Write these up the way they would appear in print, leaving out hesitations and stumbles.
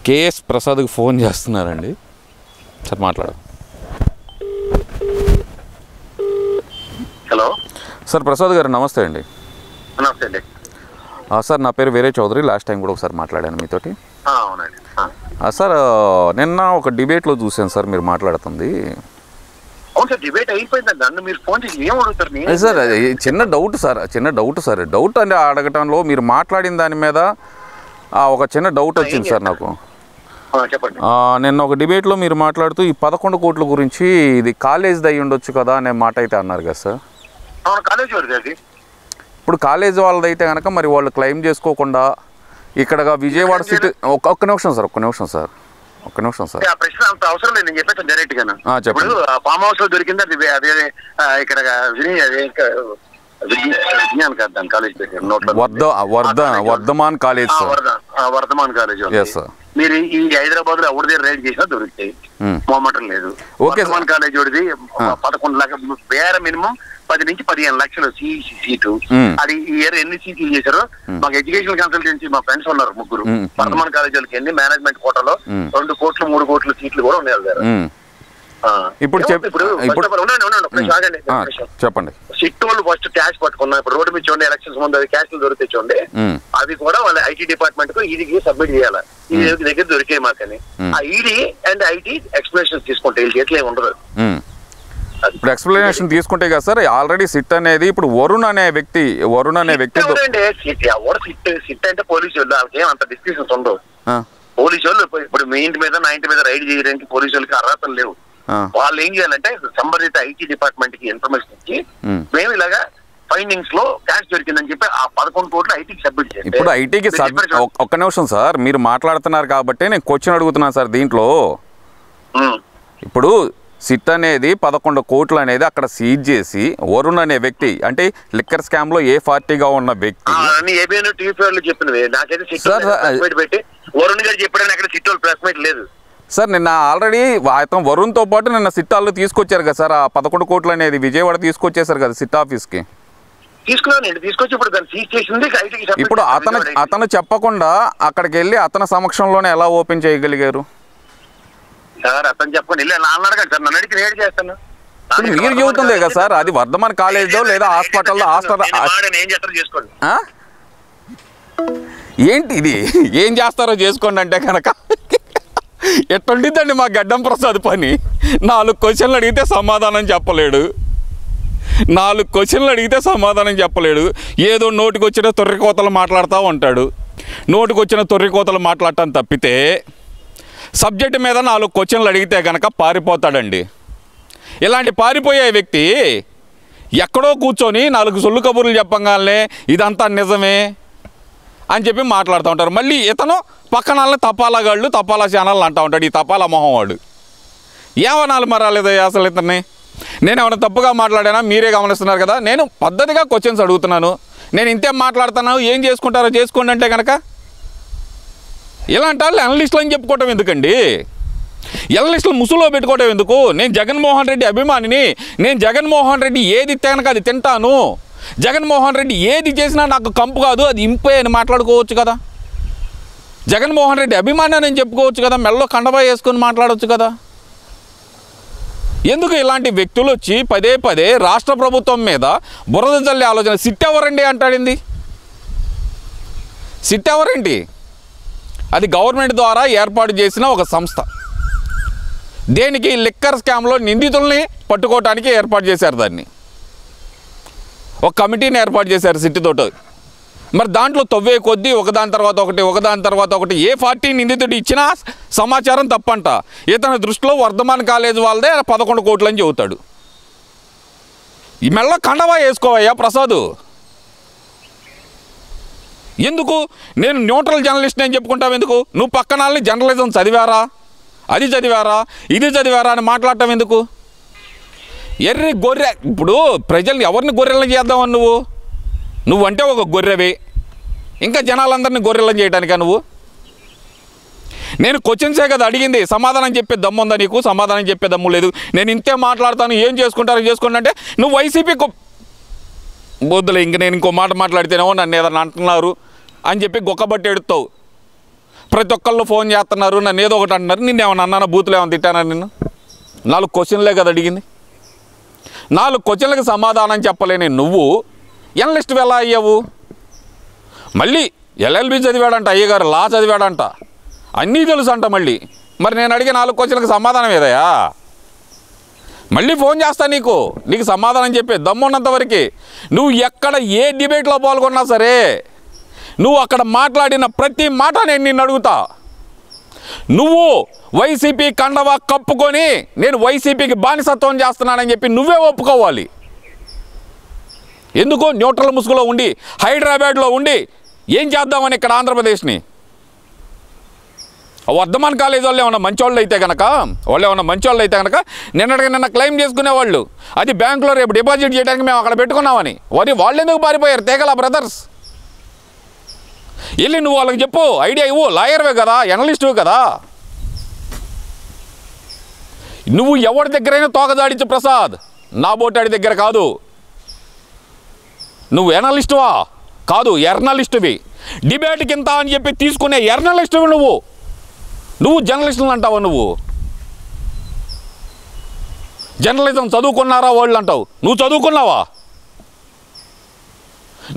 KS ప్రసాద్కి phone చేస్తున్నారండి. Sir మాట్లాడు. Hello sir Prasad గారు నమస్తే అండి. నమస్తే అండి. సార్ నా పేరు వీరే చౌదరి. లాస్ట్ టైం కూడా ఒకసారి మాట్లాడాను మీతోటి. అవునండి. సార్ నిన్న ఒక డిబేట్లో చూశాను సార్ మీరు మాట్లాడుతుంది. అవును సార్, డిబేట్ అయిపోయిందండి. నన్ను మీరు ఫోన్ చేసి ఏం అడుగుతారు సార్? చిన్న డౌట్ సార్ డౌట్ అని అడగటంలో మీరు మాట్లాడిన దాని మీద ఒక చిన్న డౌట్ వచ్చింది సార్ నాకు. చెప్పండి. నిన్న ఒక డిబేట్లో మీరు మాట్లాడుతూ ఈ 11 కోట్ల గురించి ఇది కాలేజ్ది అయ్యి ఉండొచ్చు కదా అనే మాట అయితే అన్నారు కదా సార్. అవును, కాలేజ్ వాడిది అది. ఇప్పుడు కాలేజ్ వాళ్ళది అయితే కనుక మరి వాళ్ళు క్లెయిమ్ చేసుకోకుండా ఇక్కడ విజయవాడ సిటీ ఒక్క నిమిషం సార్ ఆ ప్రశ్న అంత అవసరం లేదు, నేను చెప్పేస్తాను డైరెక్ట్ గా. ఇప్పుడు ఫామ్ హౌస్ లో దొరికింది అది. అదే ఇక్కడ విజ్ఞాన్ కాదు దాని college Vardhaman college. Vardhaman college. మీరు ఈ హైదరాబాద్ లో ఎవరి దగ్గర రైడ్ చేసినా దొరుకుతాయి, మొమ్మటం లేదు. వర్ధమాన్ కాలేజ్ వాడిది 11 లక్షలు, వేరే మినిమం 10 నుంచి 15 లక్షలు సీటు. అది ఈ ఇయర్ ఎన్ని సీట్లు చేశారో మాకు ఎడ్యుకేషన్ కన్సల్టెన్సీ మా ఫ్రెండ్స్ ఉన్నారు 3. వర్ధమాన్ కాలేజ్ వాళ్ళకి ఎన్ని మేనేజ్మెంట్ కోటాలో 2 కోట్లు 3 కోట్ల సీట్లు కూడా ఉన్నాయి. ఇప్పుడు చెప్పండి. సిట్ వాళ్ళు ఫస్ట్ క్యాష్ పట్టుకున్నా. ఇప్పుడు రోడ్డు మీద చూడండి, ఎలక్షన్స్ ముందు అది క్యాష్ దొరికితే చూడండి, అవి కూడా వాళ్ళ ఐటీ డిపార్ట్మెంట్ కు ఈడీకి సబ్మిట్ చేయాలి. ఈ దగ్గర దొరికే మాకని ఆ ఈడీ అండ్ ఐటీ ఎక్స్ప్లెనేషన్ తీసుకుంటే వీళ్ళ చేతిలో ఉండదు. ఇప్పుడు ఎక్స్ప్లెనేషన్ తీసుకుంటే కదా సార్, ఆల్రెడీ సిట్ అనేది ఇప్పుడు వరుణ్ అనే వ్యక్తి సిట్ అంటే పోలీసు వాళ్ళు, ఏం అంత డిస్కషన్స్ ఉండవు. పోలీసు వాళ్ళు ఇప్పుడు మీ ఇంటి మీద నా ఇంటి మీద రైడ్ చేయడానికి పోలీసు వాళ్ళకి అర్హతలు లేవు. వాళ్ళు ఏం చేయాలంటే సంబంధిత ఐటీ డిపార్ట్మెంట్ కి ఇన్ఫర్మేషన్ ఇచ్చి మేము ఇలాగా ఫైండింగ్స్ లో క్యాష్ దొరికిందని చెప్పి ఆ 11 కోట్లు ఐటీకి సబ్మిట్ చేయాలి. ఇప్పుడు ఐటీకి ఒక్క నిమిషం సార్, మీరు మాట్లాడుతున్నారు కాబట్టి నేను క్వశ్చన్ అడుగుతున్నాను సార్. దీంట్లో ఇప్పుడు సిట్ అనేది 11 కోట్లు అనేది అక్కడ సీజ్ చేసి వరుణ్ అనే వ్యక్తి అంటే లిక్కర్ స్కామ్ లో ఏ పార్టీగా ఉన్న వ్యక్తి చెప్పినవి నాకైతే పెట్టి వరుణ్ గారు చెప్పాడని అక్కడ సిట్ వాళ్ళు ప్రెస్ మీట్ లేదు సార్. నిన్న ఆల్రెడీ అతను వరుణ్తో పాటు నిన్న సిట్ వాళ్ళు తీసుకొచ్చారు కదా సార్. ఆ 11 కోట్లు అనేది విజయవాడ తీసుకొచ్చేసారు కదా సిట్ ఆఫీస్కి. ఇప్పుడు అతను చెప్పకుండా అక్కడికి వెళ్ళి అతని సమక్షంలోనే ఎలా ఓపెన్ చేయగలిగారు సార్? అతను చెప్పండి, అడగండి సార్, నన్ను అడిగి నేను చేస్తాను. మీరు చెబుతుందే కదా సార్, అది వర్ధమాన్ కాలేజ్లో లేదా హాస్పిటల్లో చేసుకోండి. ఏంటి ఇది ఏం చేస్తారో చేసుకోండి అంటే కనుక ఎట్టుండిద్దండి మా గడ్డం ప్రసాద్ పని. 4 క్వశ్చన్లు అడిగితే సమాధానం చెప్పలేడు, 4 క్వశ్చన్లు అడిగితే సమాధానం చెప్పలేడు. ఏదో నోటికొచ్చిన తొర్రికోతలు మాట్లాడుతూ ఉంటాడు. నోటికొచ్చిన తొర్రికోతలు మాట్లాడటం తప్పితే సబ్జెక్టు మీద 4 క్వశ్చన్లు అడిగితే కనుక పారిపోతాడండి. ఇలాంటి పారిపోయే వ్యక్తి ఎక్కడో కూర్చొని 4 సొల్లు కబుర్లు చెప్పగానే ఇదంతా నిజమే అని చెప్పి మాట్లాడుతూ ఉంటారు. మళ్ళీ ఇతను పక్కన తపాలాగాళ్ళు తపాలా ఛానళ్ళు అంటూ ఉంటాడు. ఈ తపాలా మొహం వాడు ఏమనాలి మరాలేదా అసలు ఇతన్ని? నేను ఏమైనా తప్పుగా మాట్లాడానా? మీరే గమనిస్తున్నారు కదా. నేను పద్ధతిగా క్వశ్చన్స్ అడుగుతున్నాను. నేను ఇంతేం మాట్లాడుతున్నాను, ఏం చేసుకుంటారో చేసుకోండి అంటే కనుక ఇలాంటి వాళ్ళు అనలిస్టులు అని చెప్పుకోవటం ఎందుకండి? అనలిస్టులు ముసులో పెట్టుకోవటం ఎందుకు? నేను జగన్మోహన్ రెడ్డి అభిమానిని. నేను జగన్మోహన్ రెడ్డి ఏది కనుక అది తింటాను. జగన్మోహన్ రెడ్డి ఏది చేసినా నాకు కంపు కాదు, అది ఇంపే అని మాట్లాడుకోవచ్చు కదా. జగన్మోహన్ రెడ్డి అభిమాని అని చెప్పుకోవచ్చు కదా. మెల్లో కండబా వేసుకొని మాట్లాడవచ్చు కదా. ఎందుకు ఇలాంటి వ్యక్తులు వచ్చి పదే రాష్ట్ర ప్రభుత్వం మీద బురద జల్లే ఆలోచన? సిట్ ఎవరండి అంటాడింది? సిట్ ఎవరేంటి? అది గవర్నమెంట్ ద్వారా ఏర్పాటు చేసిన ఒక సంస్థ. దేనికి? లిక్కర్ స్కామ్లో నిందితుల్ని పట్టుకోవటానికి ఏర్పాటు చేశారు. దాన్ని ఒక కమిటీని ఏర్పాటు చేశారు సిట్ తోటి. మరి దాంట్లో తవ్వే కొద్దీ ఒకదాని తర్వాత ఒకటి ఏ పార్టీ నిందితుడు ఇచ్చినా సమాచారం తప్పంట. ఇతని దృష్టిలో వర్ధమాన్ కాలేజ్ వాళ్ళదే 11 కోట్లు అని చెబుతాడు. ఈ మెల్ల కండవా వేసుకోవయ్యా ప్రసాద్. ఎందుకు నేను న్యూట్రల్ జర్నలిస్ట్ అని చెప్పుకుంటావు ఎందుకు? నువ్వు పక్కనాల్ని జర్నలిజం చదివారా, అది చదివారా, ఇది చదివారా అని మాట్లాడటం ఎందుకు? ఎర్రి గొర్రె. ఇప్పుడు ప్రజల్ని ఎవరిని గొర్రెలను చేద్దామని నువ్వంటే ఒక గొర్రెవి, ఇంకా జనాలందరినీ గొర్రెలను చేయడానికా నువ్వు? నేను క్వశ్చన్సే కదా అడిగింది, సమాధానం చెప్పే దమ్ము ఉందా నీకు? సమాధానం చెప్పే దమ్ము లేదు. నేను ఇంతే మాట్లాడతాను, ఏం చేసుకుంటారో చేసుకోండి అంటే నువ్వు వైసీపీ బొద్దులే. ఇంక నేను ఇంకో మాట మాట్లాడితేనేమో నన్ను ఏదన్నా అంటున్నారు అని చెప్పి గొక్కబట్టి ఎడుతావు. ప్రతి ఒక్కళ్ళు ఫోన్ చేస్తున్నారు, నన్ను ఏదో ఒకటి అంటున్నారు. నిన్ను ఏమన్నా అన్నానా, బూతులు ఏమైనా తిట్టానా నిన్ను? 4 క్వశ్చన్లే కదా అడిగింది. 4 క్వశ్చన్లకు సమాధానం చెప్పలేని నువ్వు ఎనలిస్ట్ ఎలా అయ్యావు? మళ్ళీ LLB చదివాడంట, అయ్యగారు లా చదివాడంట, అన్నీ తెలుసు అంట. మళ్ళీ మరి నేను అడిగే 4 క్వశ్చన్లకు సమాధానం ఏదయ్యా? మళ్ళీ ఫోన్ చేస్తా నీకు సమాధానం చెప్పే దమ్మున్నంత వరకు. నువ్వు ఎక్కడ ఏ డిబేట్లో పాల్గొన్నా సరే, నువ్వు అక్కడ మాట్లాడిన ప్రతి మాట నేను నిన్ను అడుగుతా. నువ్వు వైసీపీ కండవా కప్పుకొని నేను వైసీపీకి బానిసత్వం చేస్తున్నానని చెప్పి నువ్వే ఒప్పుకోవాలి. ఎందుకు న్యూట్రల్ ముసుగులో ఉండి, హైదరాబాద్లో ఉండి ఏం చేద్దామని ఇక్కడ ఆంధ్రప్రదేశ్ని? వర్ధమాన్ కాలేజ్ వాళ్ళు ఏమన్నా మంచోళ్ళు అయితే కనుక, నిన్న క్లెయిమ్ చేసుకునేవాళ్ళు అది బ్యాంకులో రేపు డిపాజిట్ చేయడానికి మేము అక్కడ పెట్టుకున్నామని. వాళ్ళు ఎందుకు పారిపోయారు? తేగల బ్రదర్స్. వెళ్ళి నువ్వు వాళ్ళకి చెప్పు, ఐడియా ఇవ్వు. లాయర్వే కదా, ఎనలిస్టువే కదా. నువ్వు ఎవరి దగ్గరైనా తోకదాడించు ప్రసాద్, నా బోటాడి దగ్గర కాదు. నువ్వు ఎనలిస్టువా? కాదు, ఎర్నలిస్టువి. డిబేట్కి ఇంత అని చెప్పి తీసుకునే ఎర్నలిస్టువి నువ్వు జర్నలిస్టులు అంటావా? నువ్వు జర్నలిజం చదువుకున్నారా వాళ్ళు అంటావు. నువ్వు చదువుకున్నావా?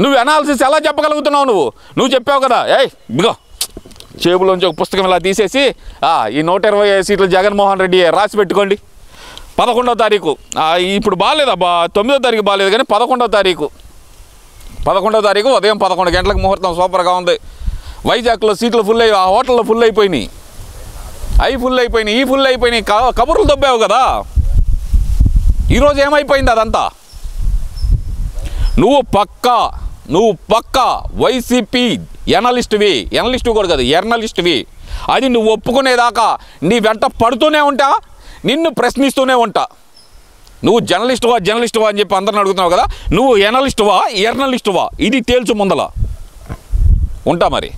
నువ్వు అనాలిసిస్ ఎలా చెప్పగలుగుతున్నావు? నువ్వు చెప్పావు కదా, ఇదిగో చేబులోంచి ఒక పుస్తకం ఇలా తీసేసి ఈ 120 సీట్లు జగన్మోహన్ రెడ్డి రాసి పెట్టుకోండి. 11వ తారీఖు, ఇప్పుడు బాగాలేదబ్బా, 9వ తారీఖు బాగాలేదు కానీ 11వ తారీఖు ఉదయం 11 గంటలకు ముహూర్తం సూపర్గా ఉంది. వైజాగ్లో సీట్లు ఫుల్ అయ్యి, ఆ హోటల్లో ఫుల్ అయిపోయినాయి, అవి ఫుల్ అయిపోయినాయి, ఈ ఫుల్ అయిపోయినాయి. కబుర్లు దొబ్బావు కదా. ఈరోజు ఏమైపోయింది అదంతా? నువ్వు పక్కా వైసీపీ ఎనలిస్టువి కూడా కదా, ఎర్నలిస్టువి. అది నువ్వు ఒప్పుకునేదాకా నీ వెంట పడుతూనే ఉంటా, నిన్ను ప్రశ్నిస్తూనే ఉంటా. నువ్వు జర్నలిస్టువా అని చెప్పి అందరిని అడుగుతున్నావు కదా, నువ్వు ఎనలిస్టువా ఎర్నలిస్టువా? ఇది తేల్చు ముందల. ఉంటా మరి.